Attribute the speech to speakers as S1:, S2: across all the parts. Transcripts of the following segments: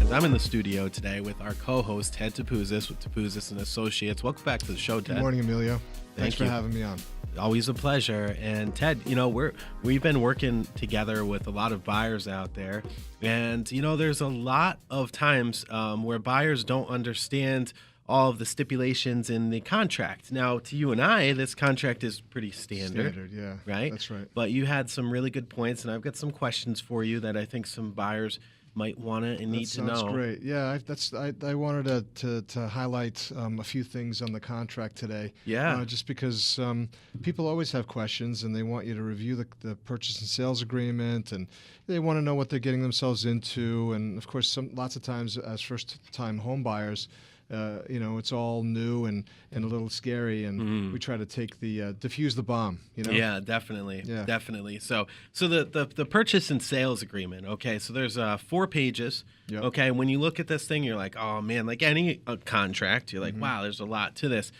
S1: Associations. I'm in the studio today with our co-host, Ted Topouzis with Topouzis and Associates. Welcome back to the show, Ted.
S2: Good morning, Emilio. Thanks for
S1: you.
S2: having me on.
S1: Always a pleasure. And Ted, we've been working together with a lot of buyers out there, and there's a lot of times where buyers don't understand all of the stipulations in the contract. Now, to you and I, this contract is pretty standard.
S2: Yeah.
S1: Right?
S2: That's right.
S1: But you had some really good points, and I've got some questions for you that I think some buyers might want to and need to know.
S2: That's great. Yeah, I wanted to highlight a few things on the contract today.
S1: Yeah.
S2: Just because people always have questions, and they want you to review the purchase and sales agreement, and they want to know what they're getting themselves into. And of course, lots of times as first-time home buyers, it's all new and a little scary, and we try to take diffuse the bomb.
S1: Yeah, definitely.
S2: Yeah.
S1: Definitely. So the purchase and sales agreement. Okay, so there's 4 pages.
S2: Yep.
S1: Okay, when you look at this thing, you're like, oh man, like any contract, you're like, wow, there's a lot to this.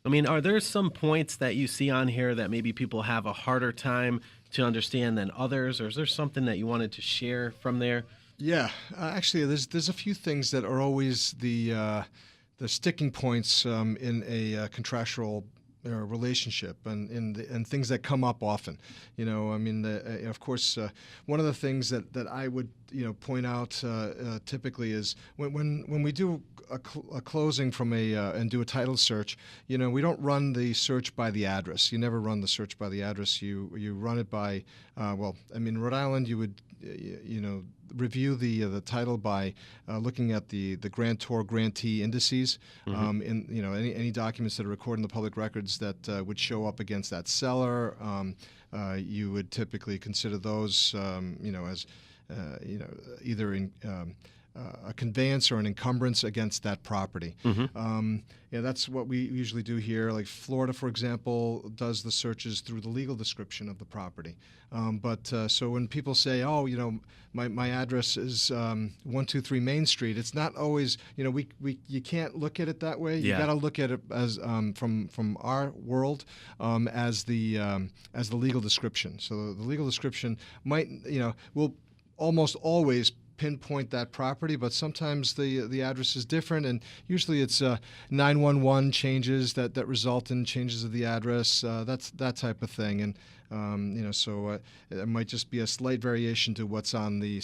S1: I mean, are there some points that you see on here that maybe people have a harder time to understand than others, or is there something that you wanted to share from there?
S2: Yeah, actually, there's a few things that are always the sticking points in a contractual relationship, and things that come up often. Of course, one of the things that I would point out typically is when we do a closing from and do a title search, we don't run the search by the address. You never run the search by the address. You run it by in Rhode Island, you would review the title by looking at the grantor grantee indices in any documents that are recorded in the public records that would show up against that seller. You would typically consider those as either in a conveyance or an encumbrance against that property. That's what we usually do here. Like Florida, for example, does the searches through the legal description of the property. So when people say, my address is 123 Main Street, it's not always, you can't look at it that way. You got to look at it as from our world as the legal description. So the legal description will almost always pinpoint that property, but sometimes the address is different, and usually it's 911 changes that result in changes of the address, that type of thing, and so it might just be a slight variation to what's on the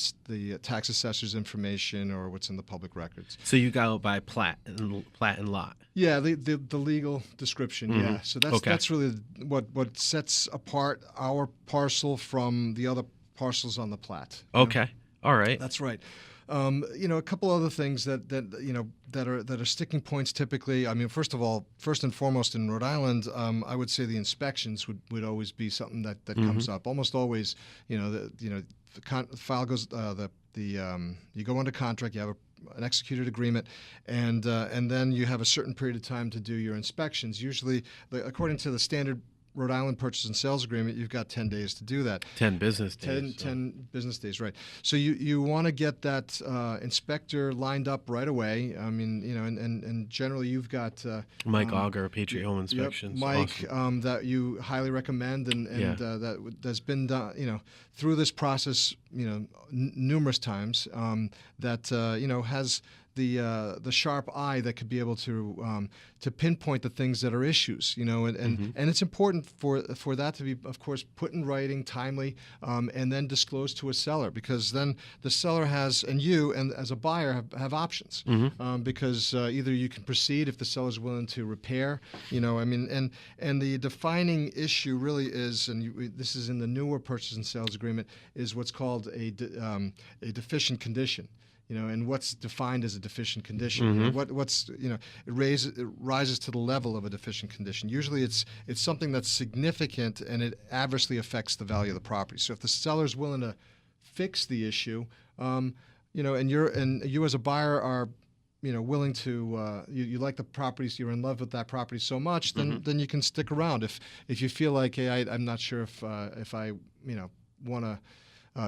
S2: tax assessor's information or what's in the public records.
S1: So you go by plat and lot.
S2: Yeah, the legal description. Yeah, so that's really what sets apart our parcel from the other parcels on the plat.
S1: Okay. All right.
S2: That's right. A couple other things that are sticking points typically. I mean, first and foremost in Rhode Island, I would say the inspections would always be something that comes up. Almost always, the file goes you go under contract, you have an executed agreement, and then you have a certain period of time to do your inspections. Usually, according to the standard Rhode Island purchase and sales agreement, you've got 10 days to do that.
S1: 10 business days.
S2: 10 business days, right. So you want to get that inspector lined up right away. I mean, and generally you've got
S1: Mike Auger, Patriot Home Inspections.
S2: Yep, Mike,
S1: awesome.
S2: that you highly recommend, and that's been done, through this process, numerous times, that has the sharp eye that could be able to pinpoint the things that are issues, and it's important for that to be, of course, put in writing timely, and then disclosed to a seller, because then the seller has, and you, and as a buyer, have options, because either you can proceed if the seller's willing to repair, and the defining issue really is, and this is in the newer purchase and sales agreement, is what's called a deficient condition. And what's defined as a deficient condition. It rises to the level of a deficient condition. Usually it's something that's significant and it adversely affects the value of the property. So if the seller's willing to fix the issue, and you as a buyer are willing to, you like the properties, you're in love with that property so much, then you can stick around. If you feel like, hey, I'm not sure if I want to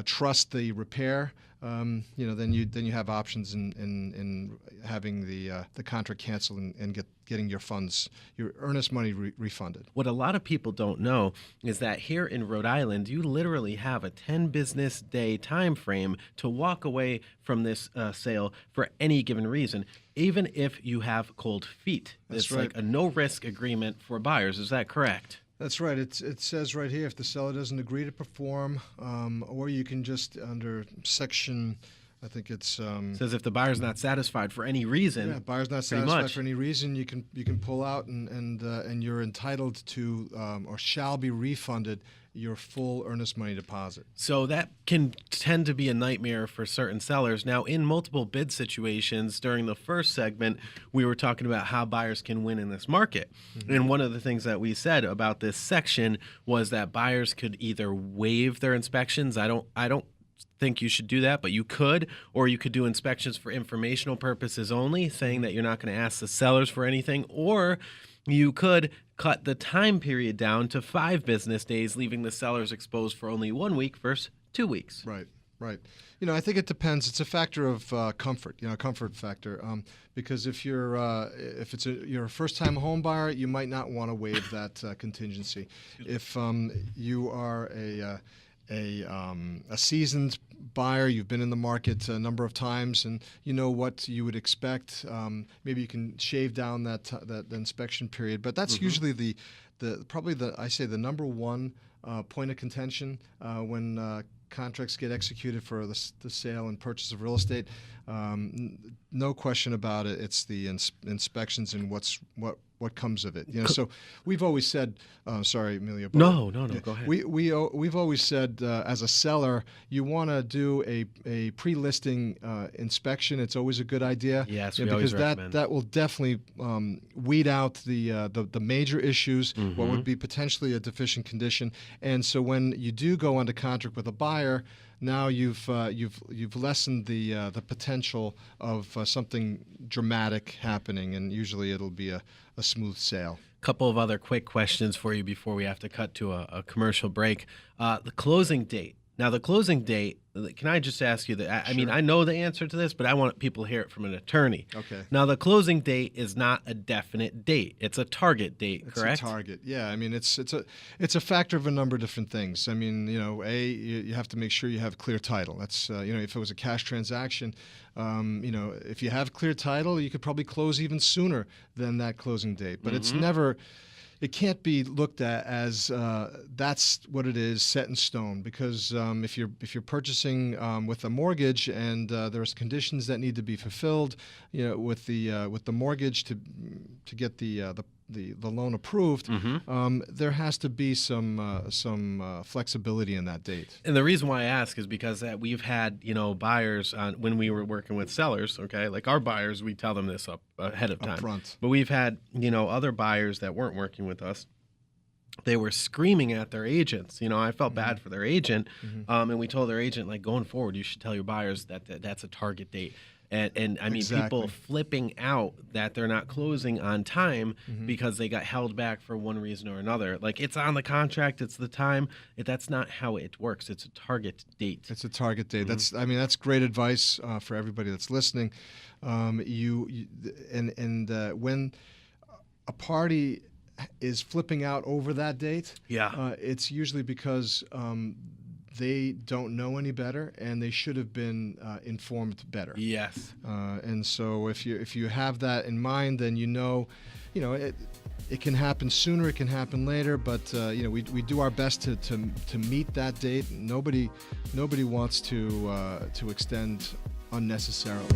S2: trust the repair, then you have options in having the contract canceled and getting your funds, your earnest money refunded.
S1: What a lot of people don't know is that here in Rhode Island, you literally have a 10 business day time frame to walk away from this sale for any given reason, even if you have cold feet.
S2: That's
S1: it's
S2: right.
S1: like a no-risk agreement for buyers. Is that correct?
S2: That's right. It says right here, if the seller doesn't agree to perform, or you can just, under section, I think it's
S1: It says if the buyer's not satisfied for any reason.
S2: yeah, buyer's not
S1: pretty
S2: satisfied
S1: much
S2: for any reason, you can pull out and you're entitled to or shall be refunded your full earnest money deposit.
S1: So that can tend to be a nightmare for certain sellers. Now, in multiple bid situations, during the first segment, we were talking about how buyers can win in this market. Mm-hmm. And one of the things that we said about this section was that buyers could either waive their inspections. I don't think you should do that, but you could, or you could do inspections for informational purposes only, saying that you're not going to ask the sellers for anything, or you could cut the time period down to 5 business days, leaving the sellers exposed for only 1 week versus 2 weeks.
S2: Right. I think it depends. It's a factor of comfort, comfort factor. Because if you're a first-time home buyer, you might not want to waive that contingency. If you are a seasoned buyer, you've been in the market a number of times, and you know what you would expect. Maybe you can shave down that inspection period, but that's usually the number one point of contention when contracts get executed for the sale and purchase of real estate. No question about it. It's the inspections and what comes of it. So we've always said. Sorry, Emilio.
S1: No. Go ahead.
S2: We've always said as a seller, you want to do a pre-listing inspection. It's always a good idea.
S1: Yes, we
S2: because
S1: always recommend.
S2: that will definitely weed out the major issues.
S1: Mm-hmm.
S2: What would be potentially a deficient condition. And so when you do go under contract with a buyer, now you've lessened the potential of something dramatic happening, and usually it'll be a smooth sale.
S1: Couple of other quick questions for you before we have to cut to a commercial break. The closing date. Now, the closing date, can I just ask you that? I mean, I know the answer to this, but I want people to hear it from an attorney.
S2: Okay.
S1: Now, the closing date is not a definite date. It's a target date, correct?
S2: It's a target, yeah. I mean, it's a factor of a number of different things. I mean, you have to make sure you have clear title. That's, if it was a cash transaction, if you have clear title, you could probably close even sooner than that closing date. But it's never... It can't be looked at as that's what it is, set in stone. Because if you're purchasing with a mortgage and there's conditions that need to be fulfilled, with the mortgage to get the loan approved, there has to be some flexibility in that date.
S1: And the reason why I ask is because we've had buyers when we were working with sellers. Okay, like our buyers, we tell them this ahead of time.
S2: Upfront.
S1: But we've had other buyers that weren't working with us. They were screaming at their agents. I felt bad for their agent, and we told their agent, like, going forward, you should tell your buyers that that's a target date. And I mean,
S2: Exactly.
S1: People flipping out that they're not closing on time because they got held back for one reason or another. Like, it's on the contract, it's the time. That's not how it works. It's a target date.
S2: It's a target date. That's great advice for everybody that's listening. When a party is flipping out over that date, it's usually because they don't know any better, and they should have been informed better.
S1: Yes.
S2: And so if you have that in mind, then it can happen sooner, it can happen later, but we do our best to meet that date. Nobody wants to extend unnecessarily.